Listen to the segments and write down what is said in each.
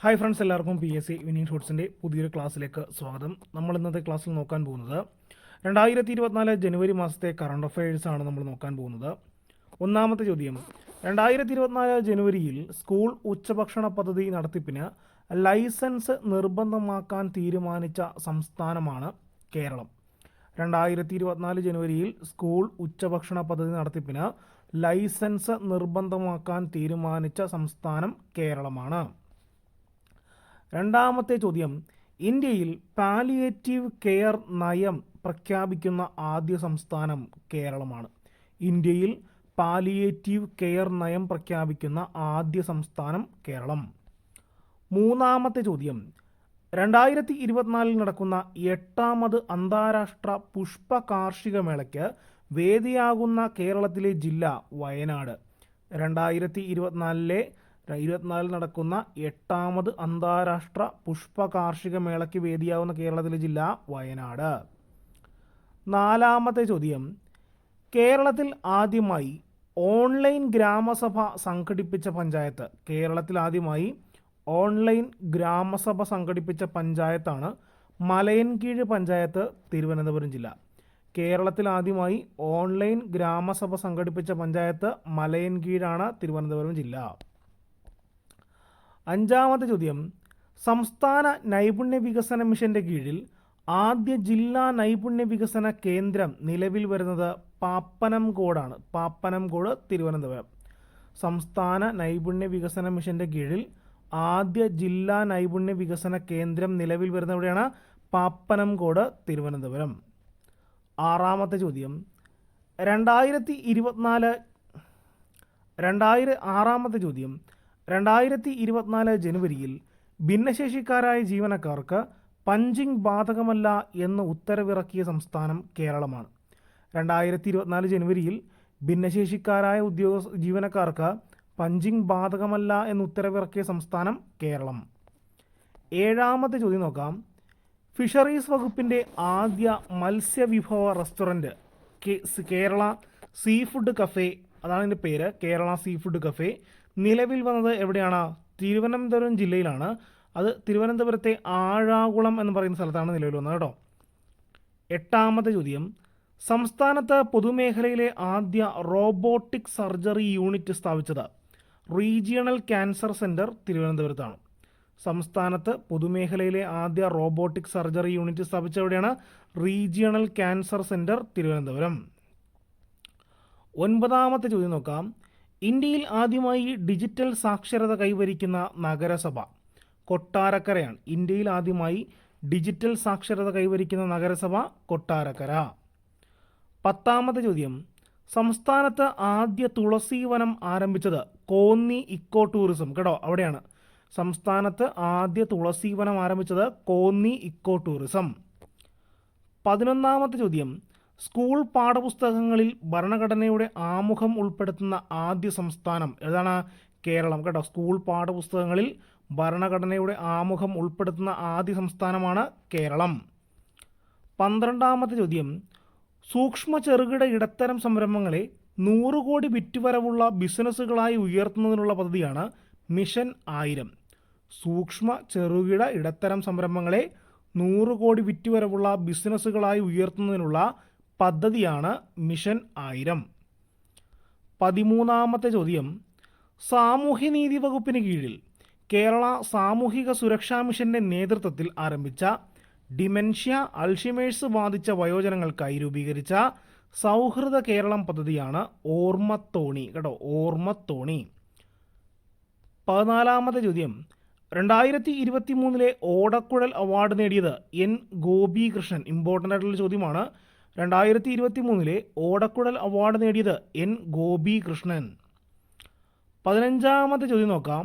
Hi friends, എല്ലാവർക്കും PSC winning ഷോട്ട്സിൻ്റെ പുതിയൊരു ക്ലാസ്സിലേക്ക് സ്വാഗതം. നമ്മൾ ഇന്നത്തെ ക്ലാസ്സിൽ നോക്കാൻ പോകുന്നത് 2024 ജനുവരി മാസത്തെ കറണ്ട് അഫയേഴ്സ് ആണ് നമ്മൾ നോക്കാൻ പോകുന്നത്. ഒന്നാമത്തെ ചോദ്യം, 2024 ജനുവരിയിൽ സ്കൂൾ ഉച്ചഭക്ഷണ പദ്ധതി നടത്തിപ്പിന് ലൈസൻസ് നിർബന്ധമാക്കാൻ തീരുമാനിച്ച സംസ്ഥാനമാണ് കേരളം. 2024 ജനുവരിയിൽ സ്കൂൾ ഉച്ചഭക്ഷണ പദ്ധതി നടത്തിപ്പിന് ലൈസൻസ് നിർബന്ധമാക്കാൻ തീരുമാനിച്ച സംസ്ഥാനം കേരളമാണ്. രണ്ടാമത്തെ ചോദ്യം, ഇന്ത്യയിൽ പാലിയേറ്റീവ് കെയർ നയം പ്രഖ്യാപിക്കുന്ന ആദ്യ സംസ്ഥാനം കേരളമാണ്. ഇന്ത്യയിൽ പാലിയേറ്റീവ് കെയർ നയം പ്രഖ്യാപിക്കുന്ന ആദ്യ സംസ്ഥാനം കേരളം. മൂന്നാമത്തെ ചോദ്യം, 2024 നടക്കുന്ന 8ാമത് അന്താരാഷ്ട്ര പുഷ്പ കാർഷിക മേളയ്ക്ക് വേദിയാകുന്ന കേരളത്തിലെ ജില്ല വയനാട്. 2024 നടക്കുന്ന 8ാമത് അന്താരാഷ്ട്ര പുഷ്പ കാർഷിക മേളയ്ക്ക് വേദിയാകുന്ന കേരളത്തിലെ ജില്ല വയനാട്. നാലാമത്തെ ചോദ്യം, കേരളത്തിൽ ആദ്യമായി ഓൺലൈൻ ഗ്രാമസഭ സംഘടിപ്പിച്ച പഞ്ചായത്ത്. കേരളത്തിൽ ആദ്യമായി ഓൺലൈൻ ഗ്രാമസഭ സംഘടിപ്പിച്ച പഞ്ചായത്താണ് മലയൻകീഴ് പഞ്ചായത്ത്, തിരുവനന്തപുരം ജില്ല. കേരളത്തിൽ ആദ്യമായി ഓൺലൈൻ ഗ്രാമസഭ സംഘടിപ്പിച്ച പഞ്ചായത്ത് മലയൻകീഴാണ്, തിരുവനന്തപുരം ജില്ല. അഞ്ചാമത്തെ ചോദ്യം, സംസ്ഥാന നൈപുണ്യ വികസന മിഷന്റെ കീഴിൽ ആദ്യ ജില്ലാ നൈപുണ്യ വികസന കേന്ദ്രം നിലവിൽ വരുന്നത് പാപ്പനംകോടാണ്. പാപ്പനംകോട്, തിരുവനന്തപുരം. സംസ്ഥാന നൈപുണ്യ വികസന മിഷന്റെ കീഴിൽ ആദ്യ ജില്ലാ നൈപുണ്യ വികസന കേന്ദ്രം നിലവിൽ വരുന്ന എവിടെയാണ്? പാപ്പനംകോട്, തിരുവനന്തപുരം. ആറാമത്തെ ചോദ്യം, 2024 ജനുവരിയിൽ ഭിന്നശേഷിക്കാരായ ജീവനക്കാർക്ക് പഞ്ചിങ് ബാധകമല്ല എന്ന് ഉത്തരവിറക്കിയ സംസ്ഥാനം കേരളമാണ്. 2024 ജനുവരിയിൽ ഭിന്നശേഷിക്കാരായ ജീവനക്കാർക്ക് പഞ്ചിങ് ബാധകമല്ല എന്ന് ഉത്തരവിറക്കിയ സംസ്ഥാനം കേരളം. ഏഴാമത്തെ ചോദ്യം നോക്കാം. ഫിഷറീസ് വകുപ്പിൻ്റെ ആദ്യ മത്സ്യവിഭവ restaurant Kerala seafood cafe, അതാണ് ഇതിൻ്റെ പേര്, കേരള സീ ഫുഡ് കഫേ, നിലവിൽ വന്നത് എവിടെയാണ്? തിരുവനന്തപുരം ജില്ലയിലാണ്. അത് തിരുവനന്തപുരത്തെ ആഴാകുളം എന്ന് പറയുന്ന സ്ഥലത്താണ് നിലവിൽ വന്നത് കേട്ടോ. എട്ടാമത്തെ ചോദ്യം, സംസ്ഥാനത്ത് പൊതുമേഖലയിലെ ആദ്യ റോബോട്ടിക് സർജറി യൂണിറ്റ് സ്ഥാപിച്ചത് റീജിയണൽ ക്യാൻസർ സെൻറ്റർ, തിരുവനന്തപുരത്താണ്. സംസ്ഥാനത്ത് പൊതുമേഖലയിലെ ആദ്യ റോബോട്ടിക് സർജറി യൂണിറ്റ് സ്ഥാപിച്ചത് എവിടെയാണ്? Regional cancer centre, Thiruvananthapuram. ഒൻപതാമത്തെ ചോദ്യം നോക്കാം. ഇന്ത്യയിൽ ആദ്യമായി ഡിജിറ്റൽ സാക്ഷരത കൈവരിക്കുന്ന നഗരസഭ കൊട്ടാരക്കരയാണ്. ഇന്ത്യയിൽ ആദ്യമായി ഡിജിറ്റൽ സാക്ഷരത കൈവരിക്കുന്ന നഗരസഭ കൊട്ടാരക്കര. പത്താമത്തെ ചോദ്യം, സംസ്ഥാനത്ത് ആദ്യ തുളസി വനം ആരംഭിച്ചത് കോന്നി ഇക്കോ ടൂറിസം, കേട്ടോ, അവിടെയാണ്. സംസ്ഥാനത്ത് ആദ്യ തുളസി വനം ആരംഭിച്ചത് കോന്നി ഇക്കോ ടൂറിസം. 11ാമത്തെ ചോദ്യം, സ്കൂൾ പാഠപുസ്തകങ്ങളിൽ ഭരണഘടനയുടെ ആമുഖം ഉൾപ്പെടുത്തുന്ന ആദ്യ സംസ്ഥാനം ഏതാണ്? കേരളം, കേട്ടോ. സ്കൂൾ പാഠപുസ്തകങ്ങളിൽ ഭരണഘടനയുടെ ആമുഖം ഉൾപ്പെടുത്തുന്ന ആദ്യ സംസ്ഥാനമാണ് കേരളം. 12ാമത്തെ ചോദ്യം, സൂക്ഷ്മ ചെറുകിട ഇടത്തരം സംരംഭങ്ങളെ 100 കോടി വിറ്റുവരവുള്ള ബിസിനസ്സുകളായി ഉയർത്തുന്നതിനുള്ള പദ്ധതിയാണ് മിഷൻ 1000. സൂക്ഷ്മ ചെറുകിട ഇടത്തരം സംരംഭങ്ങളെ 100 കോടി വിറ്റുവരവുള്ള ബിസിനസ്സുകളായി ഉയർത്തുന്നതിനുള്ള പദ്ധതിയാണ് മിഷൻ 1000. 13ാമത്തെ ചോദ്യം, സാമൂഹ്യനീതി വകുപ്പിന് കീഴിൽ കേരള സാമൂഹിക സുരക്ഷാ മിഷന്റെ നേതൃത്വത്തിൽ ആരംഭിച്ച ഡിമെൻഷ്യ, അൾഷിമേഴ്സ് ബാധിച്ച വയോജനങ്ങൾക്കായി രൂപീകരിച്ച സൗഹൃദ കേരളം പദ്ധതിയാണ് ഓർമ്മത്തോണി, കേട്ടോ, ഓർമ്മത്തോണി. 14ാമത്തെ ചോദ്യം, 2023 ഓടക്കുഴൽ അവാർഡ് നേടിയത് N. ഗോപികൃഷ്ണൻ. ഇമ്പോർട്ടൻ്റ് ആയിട്ടുള്ള ചോദ്യമാണ്. 2023 ഓടക്കുഴൽ അവാർഡ് നേടിയത് N. ഗോപികൃഷ്ണൻ. 15ാമത്തെ ചോദ്യം നോക്കാം.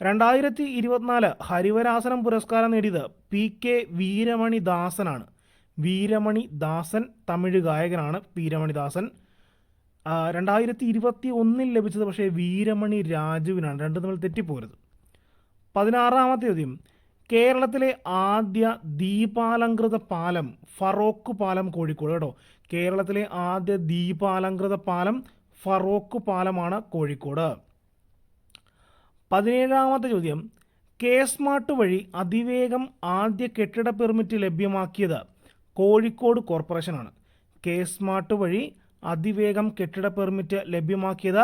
2024 ഹരിവരാസനം പുരസ്കാരം നേടിയത് P.K. വീരമണി ദാസനാണ്. വീരമണി ദാസൻ, തമിഴ് ഗായകനാണ് വീരമണി ദാസൻ. 2021 ലഭിച്ചത് പക്ഷേ വീരമണി രാജുവിനാണ്. രണ്ടും തമ്മിൽ തെറ്റിപ്പോരുത്. 16ാമത്തെ ചോദ്യം, കേരളത്തിലെ ആദ്യ ദീപാലങ്കൃത പാലം ഫറോക്ക് പാലം, കോഴിക്കോട്, കേട്ടോ. കേരളത്തിലെ ആദ്യ ദീപാലങ്കൃത പാലം ഫറോക്ക് പാലമാണ് കോഴിക്കോട്. 17ാമത്തെ ചോദ്യം, കെ സ്മാർട്ട് വഴി അതിവേഗം ആദ്യ കെട്ടിട പെർമിറ്റ് ലഭ്യമാക്കിയത് കോഴിക്കോട് കോർപ്പറേഷനാണ്. കെ സ്മാർട്ട് വഴി അതിവേഗം കെട്ടിട പെർമിറ്റ് ലഭ്യമാക്കിയത്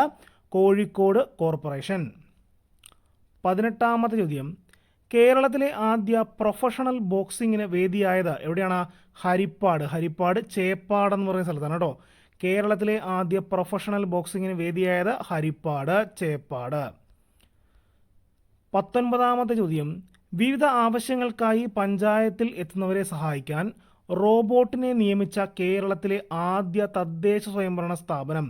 കോഴിക്കോട് കോർപ്പറേഷൻ. 18ാമത്തെ ചോദ്യം, കേരളത്തിലെ ആദ്യ പ്രൊഫഷണൽ ബോക്സിങ്ങിന് വേദിയായത് എവിടെയാണ്? ഹരിപ്പാട് ചേപ്പാട് എന്ന് പറയുന്ന സ്ഥലത്താണ് കേട്ടോ. കേരളത്തിലെ ആദ്യ പ്രൊഫഷണൽ ബോക്സിങ്ങിന് വേദിയായത് ഹരിപ്പാട്, ചേപ്പാട്. 19ാമത്തെ ചോദ്യം, വിവിധ ആവശ്യങ്ങൾക്കായി പഞ്ചായത്തിൽ എത്തുന്നവരെ സഹായിക്കാൻ റോബോട്ടിനെ നിയമിച്ച കേരളത്തിലെ ആദ്യ തദ്ദേശ സ്വയംഭരണ സ്ഥാപനം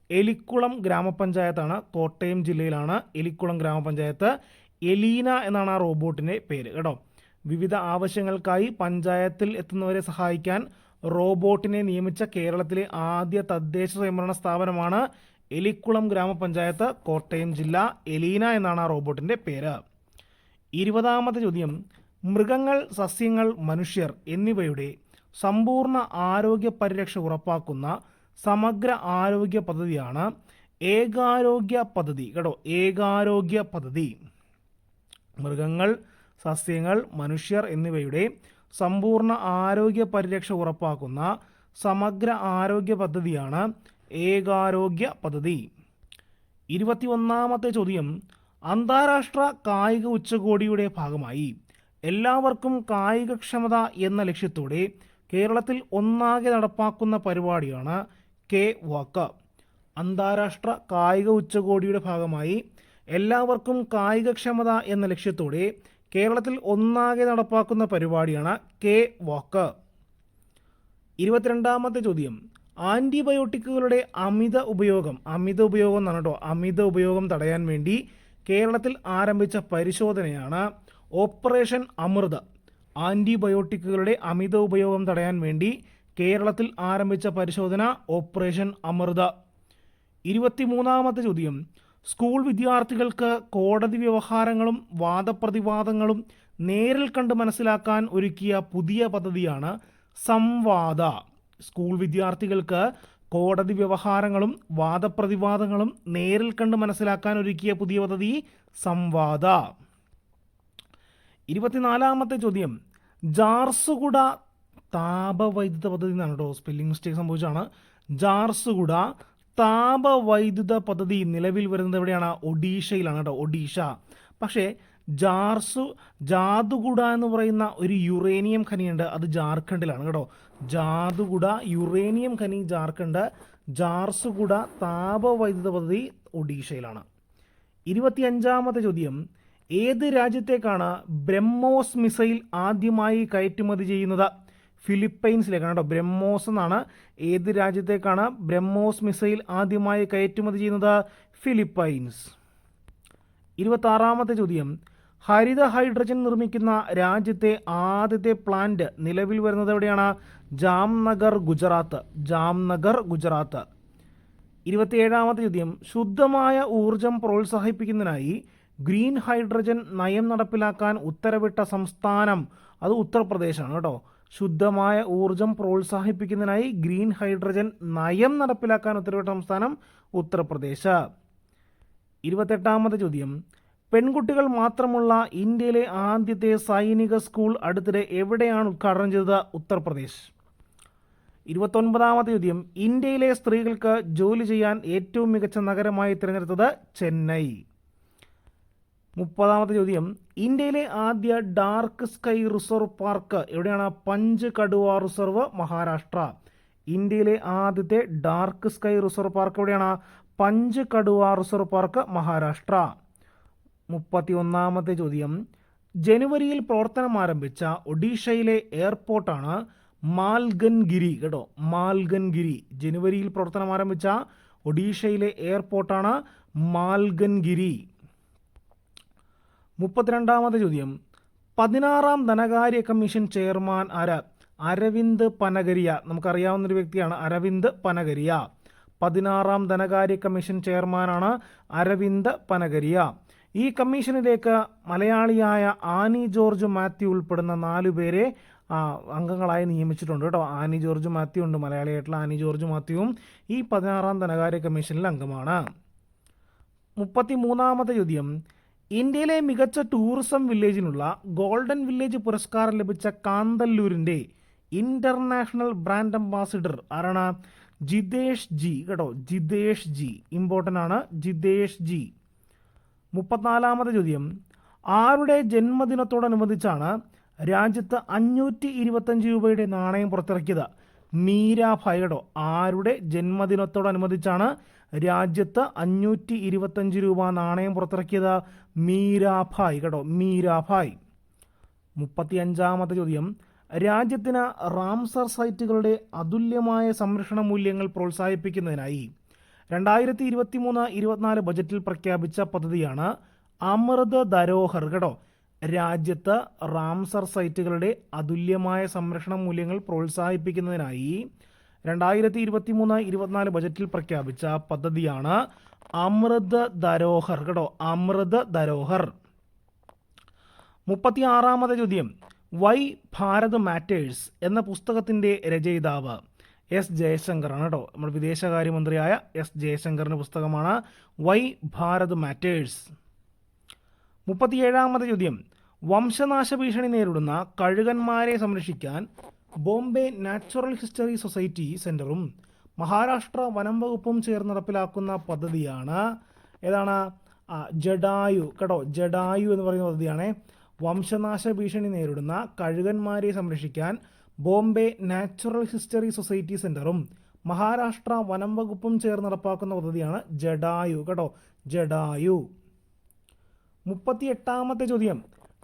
എലിക്കുളം ഗ്രാമപഞ്ചായത്താണ്. കോട്ടയം ജില്ലയിലാണ് എലിക്കുളം ഗ്രാമപഞ്ചായത്ത്. എലീന എന്നാണ് ആ റോബോട്ടിൻ്റെ പേര് കേട്ടോ. വിവിധ ആവശ്യങ്ങൾക്കായി പഞ്ചായത്തിൽ എത്തുന്നവരെ സഹായിക്കാൻ റോബോട്ടിനെ നിയമിച്ച കേരളത്തിലെ ആദ്യ തദ്ദേശ സ്വയംഭരണ സ്ഥാപനമാണ് എലിക്കുളം ഗ്രാമപഞ്ചായത്ത്, കോട്ടയം ജില്ല. എലീന എന്നാണ് ആ റോബോട്ടിൻ്റെ പേര്. 20ാമത്തെ ചോദ്യം, മൃഗങ്ങൾ, സസ്യങ്ങൾ, മനുഷ്യർ എന്നിവയുടെ സമ്പൂർണ്ണ ആരോഗ്യ പരിരക്ഷ ഉറപ്പാക്കുന്ന സമഗ്ര ആരോഗ്യ പദ്ധതിയാണ് ഏകാരോഗ്യ പദ്ധതി കേട്ടോ. ഏകാരോഗ്യ പദ്ധതി. മൃഗങ്ങൾ, സസ്യങ്ങൾ, മനുഷ്യർ എന്നിവയുടെ സമ്പൂർണ്ണ ആരോഗ്യ പരിരക്ഷ ഉറപ്പാക്കുന്ന സമഗ്ര ആരോഗ്യ പദ്ധതിയാണ് ഏകാരോഗ്യ പദ്ധതി. 21ാമത്തെ ചോദ്യം, അന്താരാഷ്ട്ര കായിക ഉച്ചകോടിയുടെ ഭാഗമായി എല്ലാവർക്കും കായികക്ഷമത എന്ന ലക്ഷ്യത്തോടെ കേരളത്തിൽ ഒന്നാകെ നടപ്പാക്കുന്ന പരിപാടിയാണ് കെ വാക്ക്. അന്താരാഷ്ട്ര കായിക ഉച്ചകോടിയുടെ ഭാഗമായി എല്ലാവർക്കും കായികക്ഷമത എന്ന ലക്ഷ്യത്തോടെ കേരളത്തിൽ ഒന്നാകെ നടപ്പാക്കുന്ന പരിപാടിയാണ് കെ വാക്ക്. 22ാമത്തെ ചോദ്യം, ആൻറ്റിബയോട്ടിക്കുകളുടെ അമിത ഉപയോഗം എന്നാണ് കേട്ടോ. അമിത ഉപയോഗം തടയാൻ വേണ്ടി കേരളത്തിൽ ആരംഭിച്ച പരിശോധനയാണ് ഓപ്പറേഷൻ അമൃത്. ആൻറ്റിബയോട്ടിക്കുകളുടെ അമിത ഉപയോഗം തടയാൻ വേണ്ടി കേരളത്തിൽ ആരംഭിച്ച പരിശോധന ഓപ്പറേഷൻ അമൃത്. 23ാമത്തെ ചോദ്യം, സ്കൂൾ വിദ്യാർത്ഥികൾക്ക് കോടതി വ്യവഹാരങ്ങളും വാദപ്രതിവാദങ്ങളും നേരിൽ കണ്ട് മനസ്സിലാക്കാൻ ഒരുക്കിയ പുതിയ പദ്ധതിയാണ് സംവാദ. സ്കൂൾ വിദ്യാർത്ഥികൾക്ക് കോടതി വ്യവഹാരങ്ങളും വാദപ്രതിവാദങ്ങളും നേരിൽ കണ്ട് മനസ്സിലാക്കാൻ ഒരുക്കിയ പുതിയ പദ്ധതി സംവാദ. 24ാമത്തെ ചോദ്യം, ജാർസുഗുഡ താപവൈദ്യുത പദ്ധതി എന്നാണ് കേട്ടോ. സ്പെല്ലിംഗ് മിസ്റ്റേക്ക് സംഭവിച്ചാണ്. ജാർസുഗുഡ താപവൈദ്യുത പദ്ധതി നിലവിൽ വരുന്നത് എവിടെയാണ്? ഒഡീഷയിലാണ് കേട്ടോ. ഒഡീഷ. പക്ഷേ ജാദുഗുഡ എന്ന് പറയുന്ന ഒരു യുറേനിയം ഖനിയുണ്ട്, അത് ജാർഖണ്ഡിലാണ് കേട്ടോ. ജാദുഗുഡ യുറേനിയം ഖനി ജാർഖണ്ഡ്, ജാർസുഗുഡ താപവൈദ്യുത പദ്ധതി ഒഡീഷയിലാണ്. 25ാമത്തെ ചോദ്യം, ഏത് രാജ്യത്തേക്കാണ് ബ്രഹ്മോസ് മിസൈൽ ആദ്യമായി കയറ്റുമതി ചെയ്യുന്നത്? ഫിലിപ്പൈൻസിലേക്കാണ് കേട്ടോ. ബ്രഹ്മോസ് എന്നാണ്. ഏത് രാജ്യത്തേക്കാണ് ബ്രഹ്മോസ് മിസൈൽ ആദ്യമായി കയറ്റുമതി ചെയ്യുന്നത്? ഫിലിപ്പൈൻസ്. 26ാമത്തെ ചോദ്യം, ഹരിത ഹൈഡ്രജൻ നിർമ്മിക്കുന്ന രാജ്യത്തെ ആദ്യത്തെ പ്ലാന്റ് നിലവിൽ വരുന്നത് എവിടെയാണ്? ജാംനഗർ, ഗുജറാത്ത്. ജാംനഗർ, ഗുജറാത്ത്. 27ാമത്തെ ചോദ്യം, ശുദ്ധമായ ഊർജം പ്രോത്സാഹിപ്പിക്കുന്നതിനായി ഗ്രീൻ ഹൈഡ്രജൻ നയം നടപ്പിലാക്കാൻ ഉത്തരവിട്ട സംസ്ഥാനം അത് ഉത്തർപ്രദേശാണ് കേട്ടോ. ശുദ്ധമായ ഊർജം പ്രോത്സാഹിപ്പിക്കുന്നതിനായി ഗ്രീൻ ഹൈഡ്രജൻ നയം നടപ്പിലാക്കാൻ ഉത്തരവിട്ട സംസ്ഥാനം ഉത്തർപ്രദേശ്. 28ാമത്തെ ചോദ്യം, പെൺകുട്ടികൾ മാത്രമുള്ള ഇന്ത്യയിലെ ആദ്യത്തെ സൈനിക സ്കൂൾ അടുത്തിടെ എവിടെയാണ് ഉദ്ഘാടനം ചെയ്തത്? ഉത്തർപ്രദേശ്. 29ാമത്തെ ചോദ്യം, ഇന്ത്യയിലെ സ്ത്രീകൾക്ക് ജോലി ചെയ്യാൻ ഏറ്റവും മികച്ച നഗരമായി തിരഞ്ഞെടുത്തത് ചെന്നൈ. 30ാമത്തെ ചോദ്യം, ഇന്ത്യയിലെ ആദ്യ ഡാർക്ക് സ്കൈ റിസർവ് പാർക്ക് എവിടെയാണ്? പഞ്ച് കടുവ റിസർവ്, മഹാരാഷ്ട്ര. ഇന്ത്യയിലെ ആദ്യത്തെ ഡാർക്ക് സ്കൈ റിസർവ് പാർക്ക് എവിടെയാണ്? പഞ്ച് കടുവ റിസർവ് പാർക്ക്, മഹാരാഷ്ട്ര. 31ാമത്തെ ചോദ്യം, ജനുവരിയിൽ പ്രവർത്തനം ആരംഭിച്ച ഒഡീഷയിലെ എയർപോർട്ടാണ് മാൽഗൻഗിരി കേട്ടോ. മാൽഗൻഗിരി. ജനുവരിയിൽ പ്രവർത്തനം ആരംഭിച്ച ഒഡീഷയിലെ എയർപോർട്ടാണ് മാൽഗൻഗിരി. 32ാമത്തെ ചോദ്യം, 16ാം ധനകാര്യ കമ്മീഷൻ ചെയർമാൻ ആര്? അരവിന്ദ് പനഗരിയ. നമുക്കറിയാവുന്നൊരു വ്യക്തിയാണ് അരവിന്ദ് പനഗരിയ. 16ാം ധനകാര്യ കമ്മീഷൻ ചെയർമാനാണ് അരവിന്ദ് പനഗരിയ. ഈ കമ്മീഷനിലേക്ക് മലയാളിയായ ആനി ജോർജ് മാത്യു ഉൾപ്പെടുന്ന 4 പേരെ അംഗങ്ങളായി നിയമിച്ചിട്ടുണ്ട് കേട്ടോ. ആനി ജോർജ് മാത്യു ഉണ്ട്, മലയാളിയായിട്ടുള്ള ആനി ജോർജ് മാത്യുവും ഈ 16ാം ധനകാര്യ കമ്മീഷനിൽ അംഗമാണ്. 33ാമത്തെ ചോദ്യം, ഇന്ത്യയിലെ മികച്ച ടൂറിസം വില്ലേജിനുള്ള ഗോൾഡൻ വില്ലേജ് പുരസ്കാരം ലഭിച്ച കാന്തല്ലൂരിൻ്റെ ഇന്റർനാഷണൽ ബ്രാൻഡ് അംബാസിഡർ ആരാണ്? ജിതേഷ് ജി കേട്ടോ, ജിതേഷ് ജി ഇമ്പോർട്ടൻ്റ് ആണ്, ജിതേഷ് ജി. 34-ാമത്തെ ചോദ്യം, ആരുടെ ജന്മദിനത്തോടനുബന്ധിച്ചാണ് രാജ്യത്ത് 525 രൂപയുടെ നാണയം പുറത്തിറക്കിയത്? മീരാഭായ് കേട്ടോ. ആരുടെ ജന്മദിനത്തോടനുബന്ധിച്ചാണ് രാജ്യത്ത് 525 രൂപ നാണയം പുറത്തിറക്കിയത്? മീരാഭായ് കേട്ടോ, മീരാഭായ്. 35-ാമത്തെ ചോദ്യം, രാജ്യത്തിന് റാംസർ സൈറ്റുകളുടെ അതുല്യമായ സംരക്ഷണ മൂല്യങ്ങൾ പ്രോത്സാഹിപ്പിക്കുന്നതിനായി 2023-24 ബജറ്റിൽ പ്രഖ്യാപിച്ച പദ്ധതിയാണ് അമൃത് ധരോഹർ കേട്ടോ. രാജ്യത്ത് റാംസർ സൈറ്റുകളുടെ അതുല്യമായ സംരക്ഷണ മൂല്യങ്ങൾ പ്രോത്സാഹിപ്പിക്കുന്നതിനായി 2023-24 ബജറ്റിൽ പ്രഖ്യാപിച്ച പദ്ധതിയാണ് അമൃത് ധരോഹർ കേട്ടോ, അമൃത് ധരോഹർ. 36-ാമത്തെ ചോദ്യം, വൈ ഭാരത് മാറ്റേഴ്സ് എന്ന പുസ്തകത്തിൻ്റെ രചയിതാവ് എസ് ജയശങ്കറാണ് കേട്ടോ. നമ്മുടെ വിദേശകാര്യമന്ത്രിയായ എസ് ജയശങ്കറിൻ്റെ പുസ്തകമാണ് വൈ ഭാരത് മാറ്റേഴ്സ്. 37-ാമത്തെ ചോദ്യം, വംശനാശ ഭീഷണി നേരിടുന്ന കഴുകന്മാരെ സംരക്ഷിക്കാൻ ബോംബെ നാച്ചുറൽ ഹിസ്റ്ററി സൊസൈറ്റി സെൻറ്ററും മഹാരാഷ്ട്ര വനം വകുപ്പും ചേർന്ന് നടപ്പിലാക്കുന്ന പദ്ധതിയാണ് ഏതാണ്? ജഡായു കേട്ടോ, ജഡായു എന്ന് പറയുന്ന പദ്ധതിയാണ്. വംശനാശ ഭീഷണി നേരിടുന്ന കഴുകന്മാരെ സംരക്ഷിക്കാൻ ബോംബെ നാച്ചുറൽ ഹിസ്റ്ററി സൊസൈറ്റി സെൻറ്ററും മഹാരാഷ്ട്ര വനം വകുപ്പും ചേർന്ന് നടപ്പാക്കുന്ന പദ്ധതിയാണ് ജഡായു കേട്ടോ, ജഡായു. 38-ാമത്തെ ചോദ്യം,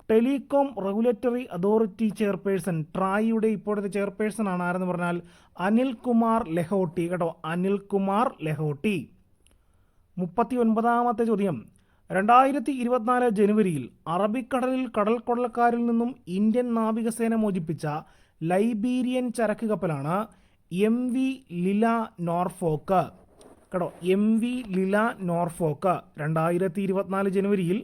ടെലികോം റെഗുലേറ്ററി അതോറിറ്റി ചെയർപേഴ്സൺ ട്രായിയുടെ ഇപ്പോഴത്തെ ചെയർപേഴ്സൺ ആണ് ആരെന്ന് പറഞ്ഞാൽ അനിൽ കുമാർ ലഹോട്ടി കേട്ടോ, അനിൽ കുമാർ ലഹോട്ടി. 39-ാമത്തെ ചോദ്യം, 2024 ജനുവരിയിൽ അറബിക്കടലിൽ കടൽ കൊള്ളക്കാരിൽ നിന്നും ഇന്ത്യൻ നാവികസേന മോചിപ്പിച്ച ലൈബീരിയൻ ചരക്ക് കപ്പലാണ് MV ലില നോർഫോക്ക് കേട്ടോ, MV ലില നോർഫോക്ക്. 2024 ജനുവരിയിൽ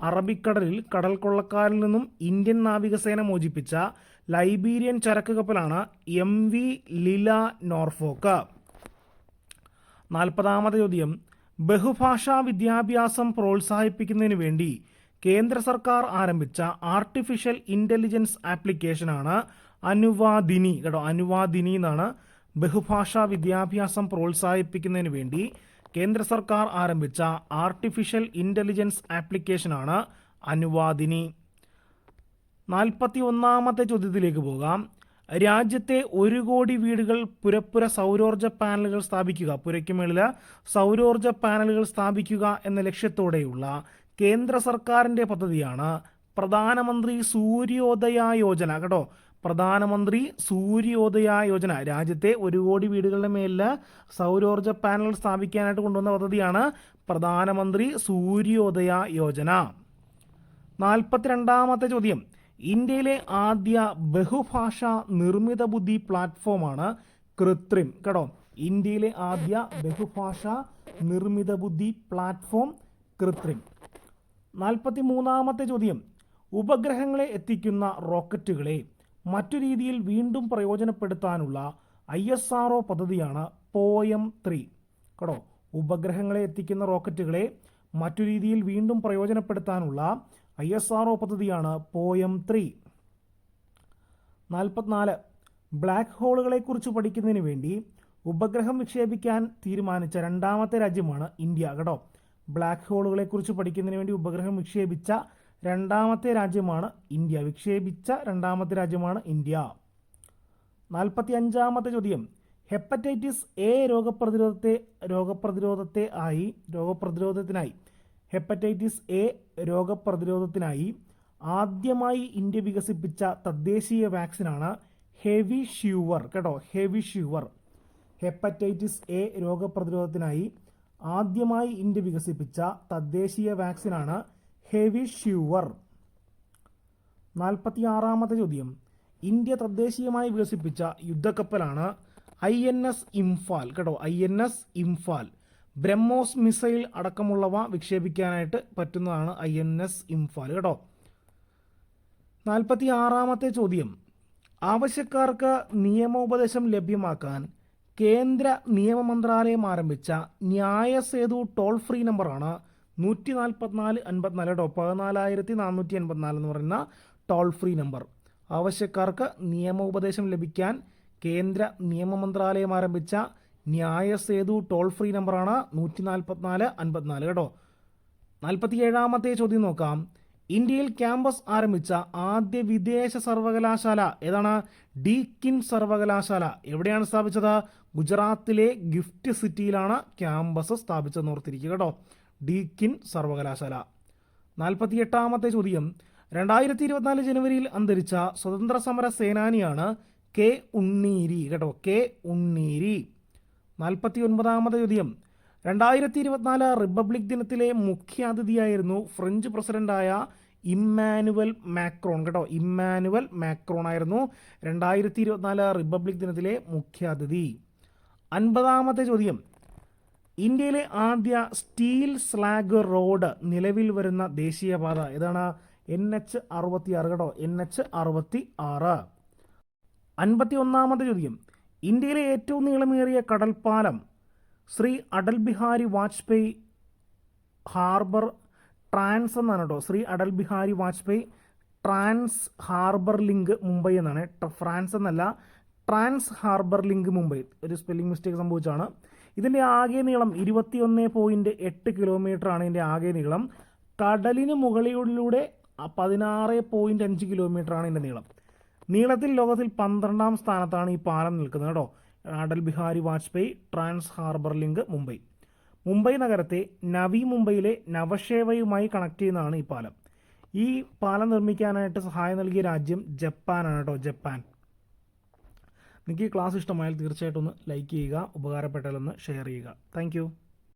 അറബിക്കടലിൽ കടൽ കൊള്ളക്കാരിൽ നിന്നും ഇന്ത്യൻ നാവികസേന മോചിപ്പിച്ച ലൈബീരിയൻ ചരക്ക് കപ്പലാണ് MV ലില നോർഫോക്ക്. 40-ാമത്തെ ചോദ്യം, ബഹുഭാഷാ വിദ്യാഭ്യാസം പ്രോത്സാഹിപ്പിക്കുന്നതിന് വേണ്ടി കേന്ദ്ര സർക്കാർ ആരംഭിച്ച ആർട്ടിഫിഷ്യൽ ഇൻ്റലിജൻസ് ആപ്ലിക്കേഷനാണ് അനുവാദിനി കേട്ടോ, അനുവാദിനി എന്നാണ്. ബഹുഭാഷാ വിദ്യാഭ്യാസം പ്രോത്സാഹിപ്പിക്കുന്നതിന് വേണ്ടി കേന്ദ്ര സർക്കാർ ആരംഭിച്ച ആർട്ടിഫിഷ്യൽ ഇൻ്റലിജൻസ് ആപ്ലിക്കേഷനാണ് അനുവാദിനി. 41-ാമത്തെ ചോദ്യത്തിലേക്ക് പോകാം. രാജ്യത്തെ 1 കോടി വീടുകൾ പുരപ്പുര സൗരോർജ്ജ പാനലുകൾ സ്ഥാപിക്കുക, പുരയ്ക്ക് മേളിൽ സൗരോർജ്ജ പാനലുകൾ സ്ഥാപിക്കുക എന്ന ലക്ഷ്യത്തോടെയുള്ള കേന്ദ്ര സർക്കാരിൻ്റെ പദ്ധതിയാണ് പ്രധാനമന്ത്രി സൂര്യോദയ യോജന കേട്ടോ, പ്രധാനമന്ത്രി സൂര്യോദയ യോജന. രാജ്യത്തെ 1 കോടി വീടുകളുടെ മേലിൽ സൗരോർജ്ജ പാനൽ സ്ഥാപിക്കാനായിട്ട് കൊണ്ടുവന്ന പദ്ധതിയാണ് പ്രധാനമന്ത്രി സൂര്യോദയ യോജന. 42-ാമത്തെ ചോദ്യം, ഇന്ത്യയിലെ ആദ്യ ബഹുഭാഷ നിർമ്മിത ബുദ്ധി പ്ലാറ്റ്ഫോമാണ് കൃത്രിം കേട്ടോ, ഇന്ത്യയിലെ ആദ്യ ബഹുഭാഷ നിർമ്മിത ബുദ്ധി പ്ലാറ്റ്ഫോം കൃത്രിം. 43-ാമത്തെ ചോദ്യം, ഉപഗ്രഹങ്ങളെ എത്തിക്കുന്ന റോക്കറ്റുകളെ മറ്റു രീതിയിൽ വീണ്ടും പ്രയോജനപ്പെടുത്താനുള്ള ISRO പദ്ധതിയാണ് POEM-3 കേട്ടോ. ഉപഗ്രഹങ്ങളെ എത്തിക്കുന്ന റോക്കറ്റുകളെ മറ്റു രീതിയിൽ വീണ്ടും പ്രയോജനപ്പെടുത്താനുള്ള ISRO പദ്ധതിയാണ് POEM-3. 44, ബ്ലാക്ക് ഹോളുകളെക്കുറിച്ച് പഠിക്കുന്നതിന് വേണ്ടി ഉപഗ്രഹം വിക്ഷേപിക്കാൻ തീരുമാനിച്ച 2ാമത്തെ രാജ്യമാണ് ഇന്ത്യ കേട്ടോ. ബ്ലാക്ക് ഹോളുകളെക്കുറിച്ച് പഠിക്കുന്നതിന് വേണ്ടി ഉപഗ്രഹം വിക്ഷേപിച്ച 2ാമത്തെ രാജ്യമാണ് ഇന്ത്യ, വിക്ഷേപിച്ച 2ാമത്തെ രാജ്യമാണ് ഇന്ത്യ. 45-ാമത്തെ ചോദ്യം, ഹെപ്പറ്റൈറ്റിസ് എ രോഗപ്രതിരോധത്തിനായി ആദ്യമായി ഇന്ത്യ വികസിപ്പിച്ച തദ്ദേശീയ വാക്സിനാണ് ഹെവിഷ്യൂവർ കേട്ടോ, ഹെവിഷ്യൂവർ. ഹെപ്പറ്റൈറ്റിസ് എ രോഗപ്രതിരോധത്തിനായി ആദ്യമായി ഇന്ത്യ വികസിപ്പിച്ച തദ്ദേശീയ വാക്സിനാണ് ഹെവിഷ്യൂവർ. 46-ാമത്തെ ചോദ്യം, ഇന്ത്യ തദ്ദേശീയമായി വികസിപ്പിച്ച യുദ്ധക്കപ്പലാണ് INS ഇംഫാൽ കേട്ടോ, INS ഇംഫാൽ. ബ്രഹ്മോസ് മിസൈൽ അടക്കമുള്ളവ വിക്ഷേപിക്കാനായിട്ട് പറ്റുന്നതാണ് INS ഇംഫാൽ കേട്ടോ. 46-ാമത്തെ ചോദ്യം, ആവശ്യക്കാർക്ക് നിയമോപദേശം ലഭ്യമാക്കാൻ കേന്ദ്ര നിയമ മന്ത്രാലയം ആരംഭിച്ച ന്യായ സേതു ടോൾ ഫ്രീ നമ്പറാണ് 14454 കേട്ടോ, 14484 എന്ന് പറയുന്ന ടോൾ ഫ്രീ നമ്പർ. ആവശ്യക്കാർക്ക് നിയമോപദേശം ലഭിക്കാൻ കേന്ദ്ര നിയമ മന്ത്രാലയം ആരംഭിച്ച ന്യായ സേതു ടോൾ ഫ്രീ നമ്പറാണ് 14454 കേട്ടോ. 47ാമത്തെ ചോദ്യം നോക്കാം. ഇന്ത്യയിൽ ക്യാമ്പസ് ആരംഭിച്ച ആദ്യ വിദേശ സർവകലാശാല ഏതാണ്? ഡീക്കിൻ സർവകലാശാല. എവിടെയാണ് സ്ഥാപിച്ചത്? ഗുജറാത്തിലെ ഗിഫ്റ്റ് സിറ്റിയിലാണ് ക്യാമ്പസ് സ്ഥാപിച്ചതെന്ന് ഓർത്തിരിക്കുക കേട്ടോ. ഡീക്കിൻ സർവകലാശാല. 48ാമത്തെ ചോദ്യം. 2024 ജനുവരിയിൽ അന്തരിച്ച സ്വതന്ത്ര സമര സേനാനിയാണ് കെ ഉണ്ണീരി കേട്ടോ, കെ ഉണ്ണീരി. 49ാമത്തെ ചോദ്യം. 2024 റിപ്പബ്ലിക് ദിനത്തിലെ മുഖ്യാതിഥിയായിരുന്നു ഫ്രഞ്ച് പ്രസിഡന്റായ ഇമ്മാനുവൽ മാക്രോൺ കേട്ടോ, ഇമ്മാനുവൽ മാക്രോൺ ആയിരുന്നു 2024 റിപ്പബ്ലിക് ദിനത്തിലെ മുഖ്യാതിഥി. 50ാമത്തെ ചോദ്യം. ഇന്ത്യയിലെ ആദ്യ സ്റ്റീൽ സ്ലാഗ് റോഡ് നിലവിൽ വരുന്ന ദേശീയപാത ഏതാണ്? NH66 കേട്ടോ, NH66. 51ാമത്തെ ചോദ്യം. ഇന്ത്യയിലെ ഏറ്റവും നീളമേറിയ കടൽപ്പാലം ശ്രീ അടൽ ബിഹാരി വാജ്പേയി ഹാർബർ ട്രാൻസ് എന്നാണ് കേട്ടോ, Shri Atal Bihari Vajpayee trans harbour link Mumbai എന്നാണ്, ഫ്രാൻസ് എന്നല്ല, ട്രാൻസ് ഹാർബർ ലിങ്ക് മുംബൈ. ഒരു സ്പെല്ലിംഗ് മിസ്റ്റേക്ക് സംഭവിച്ചാണ്. ഇതിൻ്റെ ആകെ നീളം 21.8 കിലോമീറ്റർ ആണ് ഇതിൻ്റെ ആകെ നീളം. കടലിന് മുകളിലൂടെ 16.5 കിലോമീറ്റർ ആണ് ഇതിൻ്റെ നീളം. നീളത്തിൽ ലോകത്തിൽ 12ാം സ്ഥാനത്താണ് ഈ പാലം നിൽക്കുന്നത് കേട്ടോ. Atal Bihari Vajpayee trans harbour link Mumbai. Mumbai നഗരത്തെ നവി മുംബൈയിലെ നവശേവയുമായി കണക്ട് ചെയ്യുന്നതാണ് ഈ പാലം. ഈ പാലം നിർമ്മിക്കാനായിട്ട് സഹായം നൽകിയ രാജ്യം ജപ്പാനാണ് കേട്ടോ, ജപ്പാൻ. നിങ്ങൾക്ക് ഈ ക്ലാസ് ഇഷ്ടമായാൽ തീർച്ചയായിട്ടും ഒന്ന് ലൈക്ക് ചെയ്യുക, ഉപകാരപ്പെട്ടാലൊന്ന് ഷെയർ ചെയ്യുക. താങ്ക്